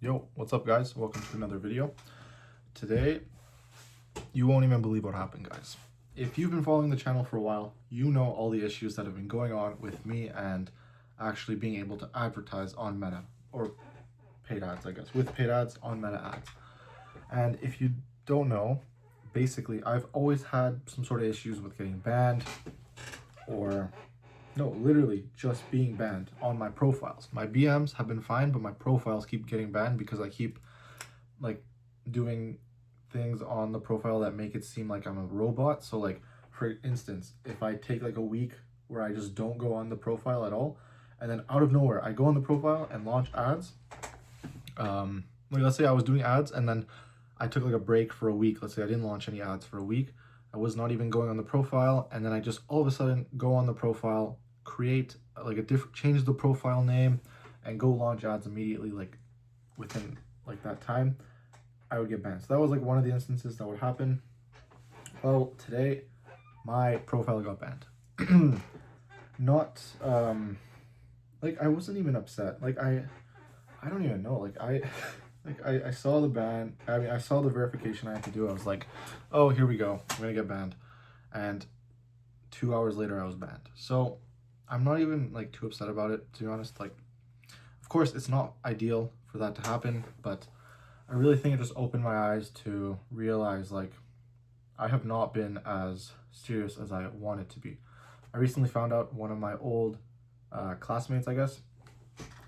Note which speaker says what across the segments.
Speaker 1: Yo, what's up guys? Welcome to another video. Today, you won't even believe what happened, guys. If you've been following the channel for a while, you know all the issues that have been going on with me and actually being able to advertise on Meta, or paid ads, I guess, with paid ads on Meta ads. And if you don't know, basically, I've always had some sort of issues with getting banned or no, literally just being banned on my profiles. My BMs have been fine, but my profiles keep getting banned because I keep like doing things on the profile that make it seem like I'm a robot. So like, for instance, if I take like a week where I just don't go on the profile at all, and then out of nowhere, I go on the profile and launch ads. Like let's say I was doing ads and then I took like a break for a week. Let's say I didn't launch any ads for a week. I was not even going on the profile, and then I just all of a sudden go on the profile, create like a different, change the profile name, and go launch ads immediately, like within like that time, I would get banned. So that was like one of the instances that would happen. Well, today my profile got banned. Not like I wasn't even upset. Like I don't even know. Like I saw the ban. I mean, I saw the verification I had to do. I was like, oh, here we go. I'm gonna get banned. And 2 hours later, I was banned. So I'm not even like too upset about it, to be honest. Like, of course, it's not ideal for that to happen, but I really think it just opened my eyes to realize like I have not been as serious as I wanted to be. I recently found out one of my old classmates, I guess,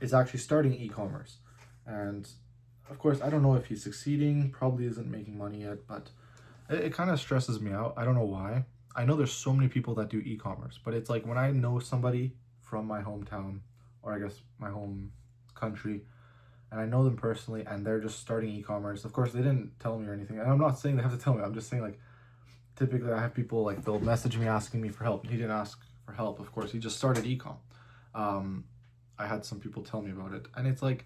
Speaker 1: is actually starting e-commerce. And of course, I don't know if he's succeeding, probably isn't making money yet, but it kind of stresses me out. I don't know why. I know there's so many people that do e-commerce, but it's like when I know somebody from my hometown, or I guess my home country, and I know them personally and they're just starting e-commerce. Of course, they didn't tell me or anything. And I'm not saying they have to tell me. I'm just saying like, typically I have people like, they'll message me asking me for help. He didn't ask for help, of course. He just started e-com. I had some people tell me about it, and it's like,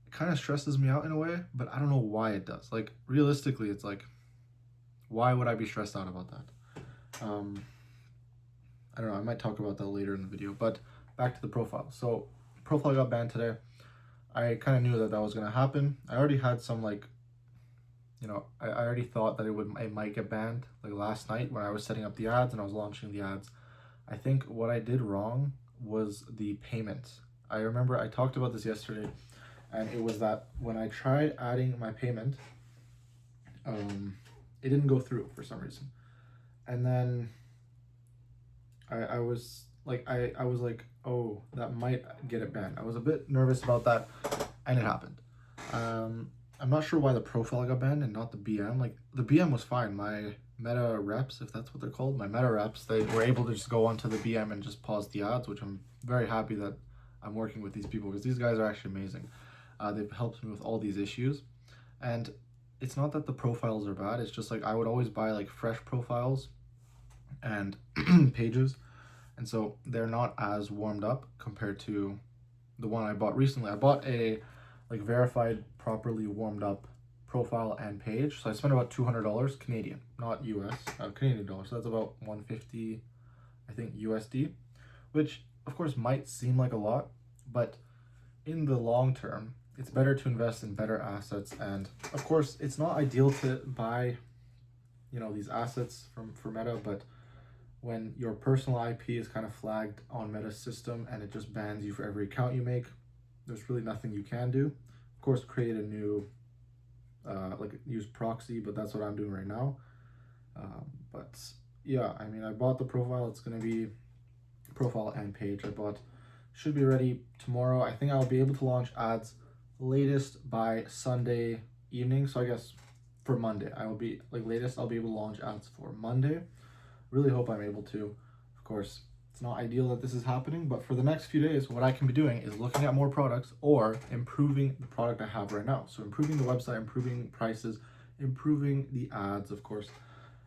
Speaker 1: it kind of stresses me out in a way, but I don't know why it does. Like, realistically, it's like, why would I be stressed out about that? I don't know, I might talk about that later in the video, but back to the profile. So profile got banned today. I kind of knew that that was going to happen. I already had some like, you know, I already thought that it might get banned like last night when I was setting up the ads and I was launching the ads. I think what I did wrong was the payment. I remember I talked about this yesterday, and it was that when I tried adding my payment, it didn't go through for some reason. And then I was like, I was like, oh, that might get it banned. I was a bit nervous about that, and it happened. I'm not sure why the profile got banned and not the BM. Like, the BM was fine. My Meta reps, if that's what they're called, my Meta reps, they were able to just go onto the BM and just pause the ads, which I'm very happy that I'm working with these people, because these guys are actually amazing. They've helped me with all these issues. And it's not that the profiles are bad. It's just like I would always buy like fresh profiles and pages, and so they're not as warmed up compared to the one I bought recently. I bought a like verified, properly warmed up profile and page, so I spent about $200 Canadian, not US, Canadian dollars. So that's about 150, I think, USD, which of course might seem like a lot, but in the long term, it's better to invest in better assets. And of course, it's not ideal to buy, you know, these assets for Meta, but when your personal IP is kind of flagged on Meta's system and it just bans you for every account you make, there's really nothing you can do. Of course, create a new, like use proxy, but that's what I'm doing right now. But yeah, I mean, I bought the profile. It's going to be profile and page. Should be ready tomorrow. I think I'll be able to launch ads latest by Sunday evening. So I guess for Monday, I'll be like latest, I'll be able to launch ads for Monday. Really hope I'm able to. Of course, it's not ideal that this is happening, but for the next few days, what I can be doing is looking at more products or improving the product I have right now. So improving the website, improving prices, improving the ads, of course,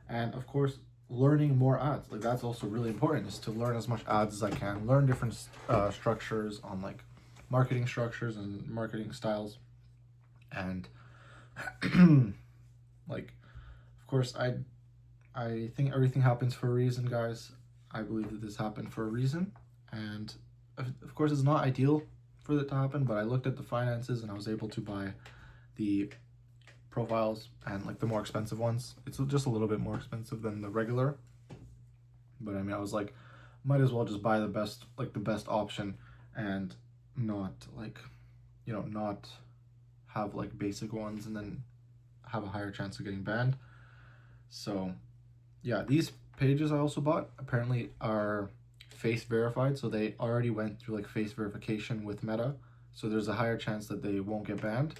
Speaker 1: and of course, learning more ads. Like, that's also really important, is to learn as much ads as I can, learn different structures on like marketing structures and marketing styles. And like, of course, I think everything happens for a reason, guys. I believe that this happened for a reason, and of course, it's not ideal for it to happen, but I looked at the finances and I was able to buy the profiles and like the more expensive ones. It's just a little bit more expensive than the regular, but I mean, I was like, might as well just buy the best option and not like, you know, not have like basic ones and then have a higher chance of getting banned. So yeah, these pages I also bought apparently are face verified, so they already went through like face verification with Meta, so there's a higher chance that they won't get banned.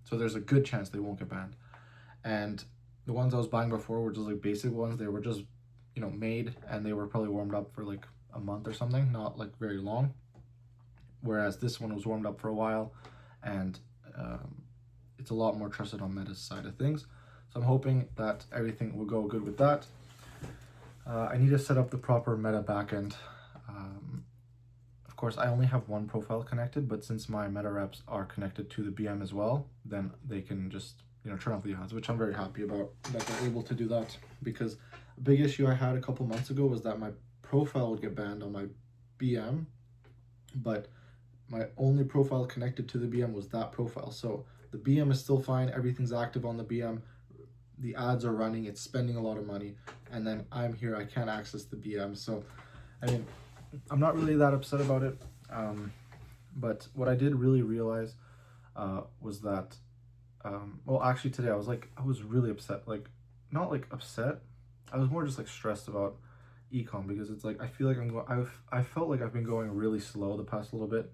Speaker 1: So there's a good chance they won't get banned. And the ones I was buying before were just like basic ones. They were just, you know, made, and they were probably warmed up for like a month or something, not like very long. Whereas this one was warmed up for a while, and it's a lot more trusted on Meta's side of things. So I'm hoping that everything will go good with that. I need to set up the proper Meta backend. Of course, I only have one profile connected, but since my Meta reps are connected to the BM as well, then they can just, you know, turn off the ads, which I'm very happy about that they're able to do that. Because a big issue I had a couple months ago was that my profile would get banned on my BM, but my only profile connected to the BM was that profile. So the BM is still fine, everything's active on the BM, the ads are running, it's spending a lot of money, and then I'm here, I can't access the BM. So I mean, I'm not really that upset about it, but what I did really realize was that, well, actually today I was really upset, like, not like upset, I was more just like stressed about ecom, because it's like, I feel like I felt like I've been going really slow the past little bit.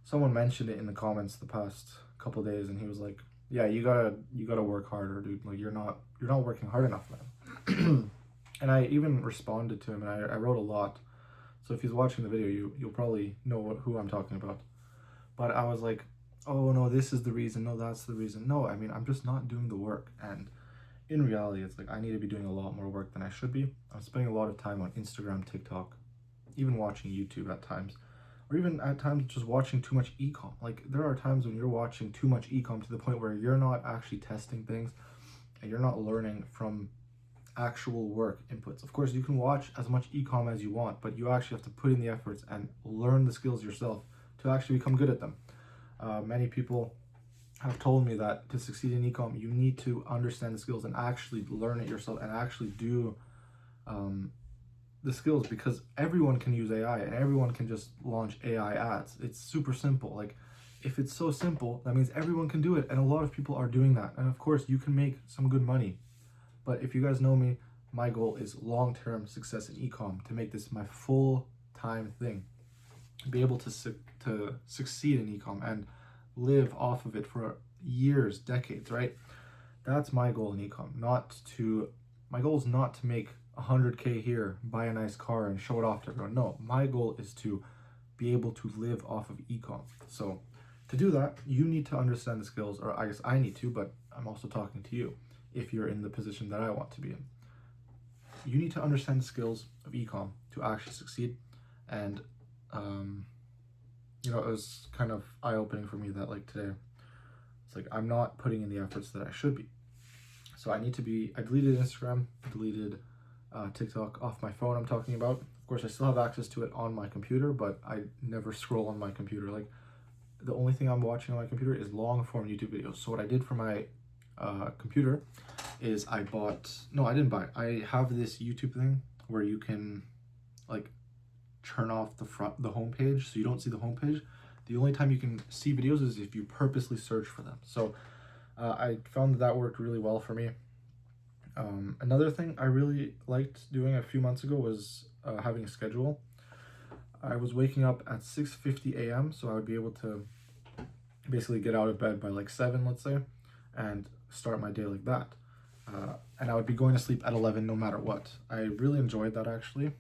Speaker 1: Someone mentioned it in the comments the past couple days, and he was like, yeah, you gotta work harder, dude, like you're not working hard enough, man. And I even responded to him, and I wrote a lot. So if he's watching the video, you'll probably know who I'm talking about. But I was like, oh no, this is the reason, no, that's the reason. No, I mean, I'm just not doing the work. And in reality, it's like I need to be doing a lot more work than I should be. I'm spending a lot of time on Instagram, TikTok, even watching YouTube at times, or even at times just watching too much ecom. Like, there are times when you're watching too much ecom to the point where you're not actually testing things and you're not learning from actual work inputs. Of course, you can watch as much ecom as you want, but you actually have to put in the efforts and learn the skills yourself to actually become good at them. Many people have told me that to succeed in ecom, you need to understand the skills and actually learn it yourself and actually do the skills, because everyone can use AI and everyone can just launch AI ads. It's super simple. Like, if it's so simple, that means everyone can do it, and a lot of people are doing that. And of course, you can make some good money. But if you guys know me, my goal is long-term success in ecom, to make this my full-time thing, be able to succeed in ecom and live off of it for years, decades, right? That's my goal in ecom. My goal is not to make 100K here, buy a nice car, and show it off to everyone. No, my goal is to be able to live off of ecom. So to do that, you need to understand the skills, or I guess I need to, but I'm also talking to you. If you're in the position that I want to be in, you need to understand the skills of ecom to actually succeed. And you know, it was kind of eye-opening for me that, like, today it's like I'm not putting in the efforts that I should be. So I deleted Instagram, deleted TikTok off my phone. I'm talking about, of course, I still have access to it on my computer, but I never scroll on my computer. Like, the only thing I'm watching on my computer is long-form YouTube videos. So what I did for my computer is I didn't buy it. I have this YouTube thing where you can like turn off the home page, so you don't see the home page. The only time you can see videos is if you purposely search for them. So I found that worked really well for me. Another thing I really liked doing a few months ago was having a schedule. I was waking up at 6:50 a.m. so I would be able to basically get out of bed by like 7, let's say, and start my day like that. And I would be going to sleep at 11 no matter what. I really enjoyed that, actually.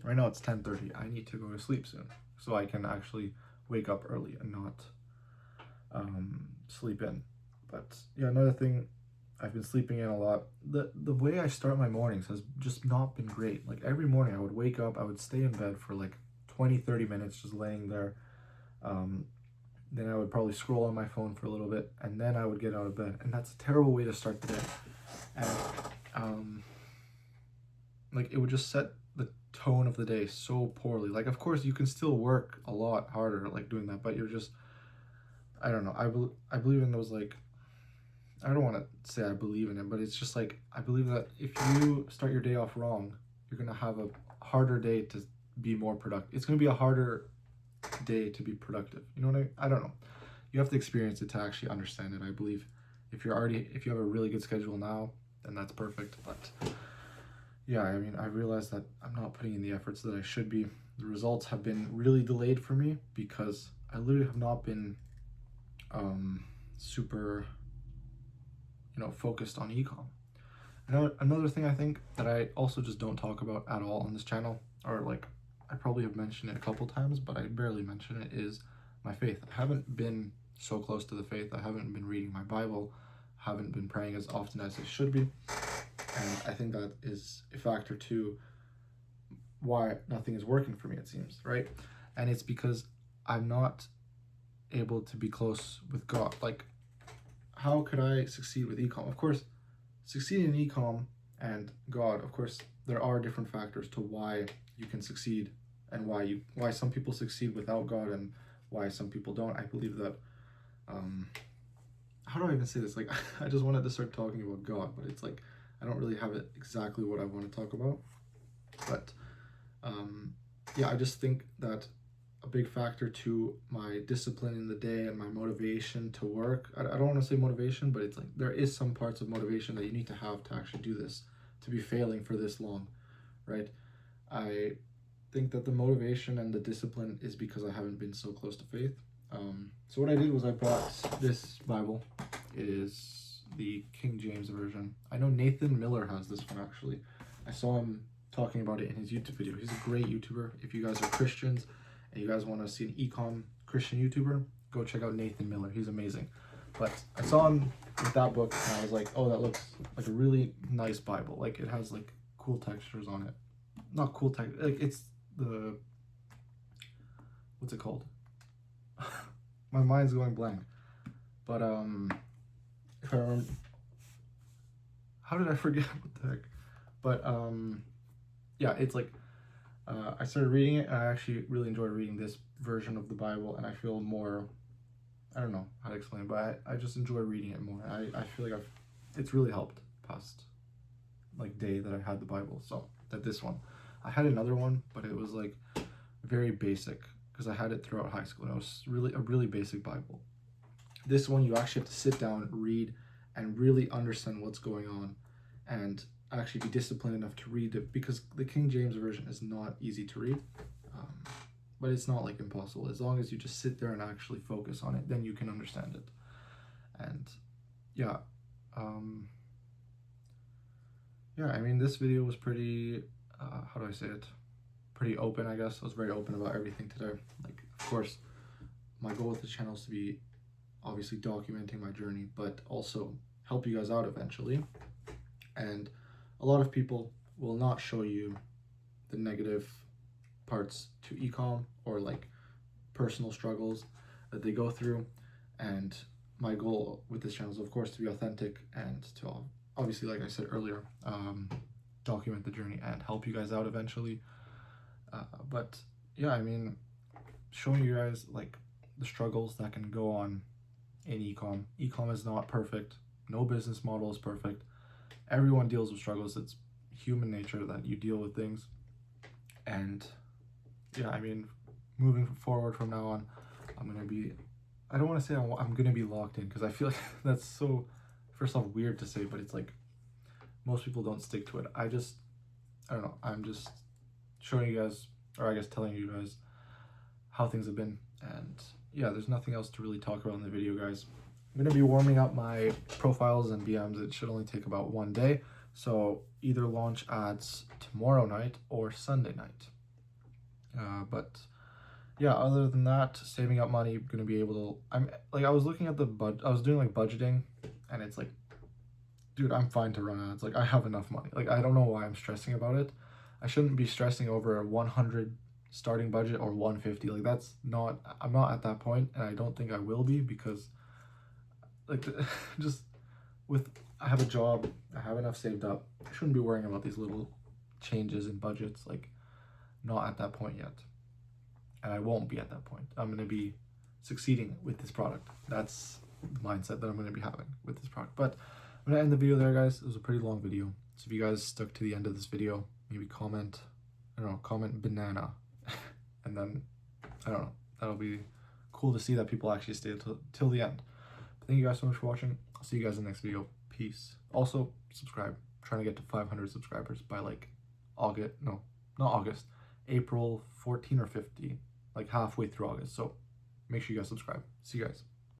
Speaker 1: Right now it's 10:30. I need to go to sleep soon so I can actually wake up early and not sleep in. But yeah, another thing, I've been sleeping in a lot. The way I start my mornings has just not been great. Like, every morning I would wake up, I would stay in bed for like 20-30 minutes just laying there. Then I would probably scroll on my phone for a little bit, and then I would get out of bed. And that's a terrible way to start the day. And like, it would just set the tone of the day so poorly. Like, of course, you can still work a lot harder, like, doing that, but I don't know. I believe in those, like, I don't want to say I believe in it, but it's just like, I believe that if you start your day off wrong, you're going to have a harder day to be more productive. It's going to be a harder day to be productive. You know what I don't know. You have to experience it to actually understand it. I believe if you have a really good schedule now, then that's perfect. But yeah, I mean, I realize that I'm not putting in the efforts that I should be. The results have been really delayed for me because I literally have not been super, focused on ecom. Another thing I think that I also just don't talk about at all on this channel, or like I probably have mentioned it a couple times, but I barely mention it, is my faith. I haven't been so close to the faith. I haven't been reading my Bible, haven't been praying as often as I should be. And I think that is a factor to why nothing is working for me, it seems, right? And it's because I'm not able to be close with God. Like, how could I succeed with ecom? Of course, succeeding in ecom and God, of course, there are different factors to why you can succeed and why some people succeed without God and why some people don't. I believe that, how do I even say this? Like, I just wanted to start talking about God, but it's like, I don't really have it exactly what I want to talk about. But yeah, I just think that a big factor to my discipline in the day and my motivation to work, I don't want to say motivation, but it's like there is some parts of motivation that you need to have to actually do this, to be failing for this long, right? I think that the motivation and the discipline is because I haven't been so close to faith. So what I did was I bought this Bible. It is the King James version. I know Nathan Miller has this one, actually. I saw him talking about it in his YouTube video. He's a great YouTuber. If you guys are Christians and you guys want to see an ecom Christian YouTuber, go check out Nathan Miller. He's amazing. But I saw him with that book and I was like, oh, that looks like a really nice Bible. Like, it has like cool textures on it. Not cool text, like it's the, what's it called? My mind's going blank. But if I remember, how did I forget what the heck? But yeah, it's like I started reading it and I actually really enjoy reading this version of the Bible, and I feel more, I don't know how to explain it, but I just enjoy reading it more. I feel like it's really helped past like day that I had the Bible. So that this one, I had another one, but it was like very basic because I had it throughout high school and it was really a really basic Bible. This one, you actually have to sit down, read, and really understand what's going on and actually be disciplined enough to read it, because the King James version is not easy to read, but it's not like impossible. As long as you just sit there and actually focus on it, then you can understand it. And yeah, yeah, I mean, this video was pretty, how do I say it? Pretty open, I guess. I was very open about everything today. Like, of course, my goal with the channel is to be obviously documenting my journey, but also help you guys out eventually. And a lot of people will not show you the negative parts to ecom or like personal struggles that they go through. And my goal with this channel is, of course, to be authentic and to obviously, like I said earlier, document the journey and help you guys out eventually. But yeah, I mean, showing you guys like the struggles that can go on in ecom. Ecom is not perfect. No business model is perfect. Everyone deals with struggles. It's human nature that you deal with things. And yeah, I mean, moving forward from now on, I'm going to be, I don't want to say I'm going to be locked in, because I feel like that's so, first off, weird to say, but it's like most people don't stick to it. I don't know. I'm just showing you guys, or I guess telling you guys how things have been. And yeah, there's nothing else to really talk about in the video, guys. I'm going to be warming up my profiles and BMs. It should only take about one day. So either launch ads tomorrow night or Sunday night. But yeah, other than that, saving up money, going to be able to, I was looking at I was doing like budgeting, and it's like, dude, I'm fine to run ads. Like, I have enough money. Like, I don't know why I'm stressing about it. I shouldn't be stressing over a 100 starting budget or 150. Like, that's not, I'm not at that point, and I don't think I will be, because like I have a job, I have enough saved up. I shouldn't be worrying about these little changes in budgets. Like, not at that point yet, and I won't be at that point. I'm gonna be succeeding with this product. That's the mindset that I'm going to be having with this product. But I'm going to end the video there, guys. It was a pretty long video. So if you guys stuck to the end of this video, maybe comment, I don't know, comment banana. And then, I don't know, that'll be cool to see that people actually stay till the end. But thank you guys so much for watching. I'll see you guys in the next video. Peace. Also, subscribe. I'm trying to get to 500 subscribers by like August. No, not August. April 14 or 15. Like halfway through August. So make sure you guys subscribe. See you guys.